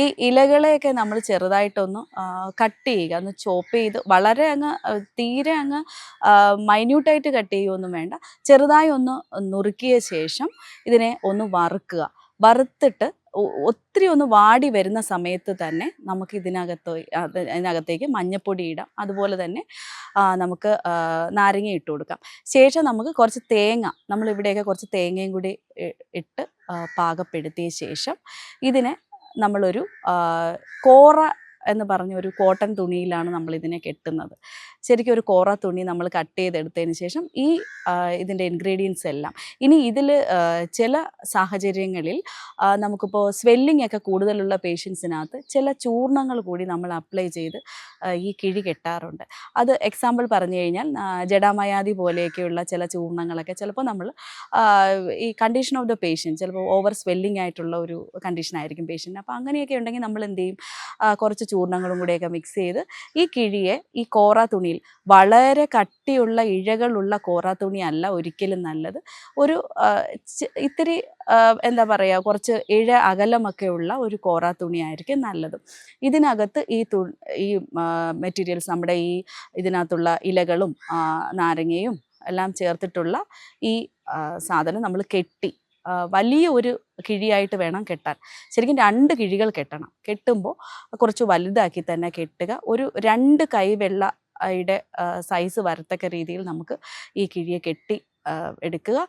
ഈ ഇലകളെയൊക്കെ നമ്മൾ ചെറുതായിട്ടൊന്ന് കട്ട് ചെയ്യുക, ഒന്ന് ചോപ്പ് ചെയ്ത്, വളരെ അങ്ങ് തീരെ അങ്ങ് മൈന്യൂട്ടായിട്ട് കട്ട് ചെയ്യുകയൊന്നും വേണ്ട, ചെറുതായി ഒന്ന് നുറുക്കിയ ശേഷം ഇതിനെ ഒന്ന് വറുക്കുക. വറുത്തിട്ട് ഒത്തിരി ഒന്ന് വാടി വരുന്ന സമയത്ത് തന്നെ നമുക്ക് ഇതിനകത്തേക്ക് മഞ്ഞൾപ്പൊടി ഇടാം. അതുപോലെ തന്നെ നമുക്ക് നാരങ്ങ ഇട്ട് കൊടുക്കാം. ശേഷം നമുക്ക് കുറച്ച് തേങ്ങ, നമ്മളിവിടെയൊക്കെ കുറച്ച് തേങ്ങയും കൂടി ഇട്ട് പാകപ്പെടുത്തിയ ശേഷം ഇതിനെ നമ്മളൊരു കോറ എന്ന് പറഞ്ഞ ഒരു കോട്ടൺ തുണിയിലാണ് നമ്മളിതിനെ കെട്ടുന്നത്. ശരിക്കും ഒരു കോറ തുണി നമ്മൾ കട്ട് ചെയ്തെടുത്തതിന് ശേഷം ഈ ഇതിൻ്റെ ഇൻഗ്രീഡിയൻസ് എല്ലാം, ഇനി ഇതിൽ ചില സാഹചര്യങ്ങളിൽ നമുക്കിപ്പോൾ സ്വെല്ലിംഗ് ഒക്കെ കൂടുതലുള്ള പേഷ്യൻസിനകത്ത് ചില ചൂർണങ്ങൾ കൂടി നമ്മൾ അപ്ലൈ ചെയ്ത് ഈ കിഴി കെട്ടാറുണ്ട്. അത് എക്സാമ്പിൾ പറഞ്ഞു കഴിഞ്ഞാൽ ജഡാമയാദി പോലെയൊക്കെയുള്ള ചില ചൂർണങ്ങളൊക്കെ ചിലപ്പോൾ നമ്മൾ ഈ കണ്ടീഷൻ ഓഫ് ദ പേഷ്യൻറ്റ്, ചിലപ്പോൾ ഓവർ സ്വെല്ലിംഗ് ആയിട്ടുള്ള ഒരു കണ്ടീഷൻ ആയിരിക്കും പേഷ്യൻറ്റ്. അപ്പോൾ അങ്ങനെയൊക്കെ ഉണ്ടെങ്കിൽ നമ്മൾ എന്ത് ചെയ്യും, കുറച്ച് ചൂർണങ്ങളും കൂടെയൊക്കെ മിക്സ് ചെയ്ത് ഈ കിഴിയെ ഈ കോറ തുണിയിൽ, വളരെ കട്ടിയുള്ള ഇഴകളുള്ള കോറ തുണിയല്ല ഒരിക്കലും നല്ലത്, ഒരു ഇത്തിരി എന്താ പറയുക, കുറച്ച് ഇഴ അകലമൊക്കെ ഉള്ള ഒരു കോറ തുണിയായിരിക്കും നല്ലത്. ഇതിനകത്ത് ഈ മെറ്റീരിയൽസ്, നമ്മുടെ ഈ ഇതിനകത്തുള്ള ഇലകളും നാരങ്ങയും എല്ലാം ചേർത്തിട്ടുള്ള ഈ സാധനം നമ്മൾ കെട്ടി വലിയ ഒരു കിഴിയായിട്ട് വേണം കെട്ടാൻ. ശരിക്കും 2 കിഴികൾ കെട്ടണം. കെട്ടുമ്പോൾ കുറച്ച് വലുതാക്കി തന്നെ കെട്ടുക. ഒരു 2 കൈവെള്ളയുടെ സൈസ് വരത്തക്ക രീതിയിൽ നമുക്ക് ഈ കിഴിയെ കെട്ടി എടുക്കുക.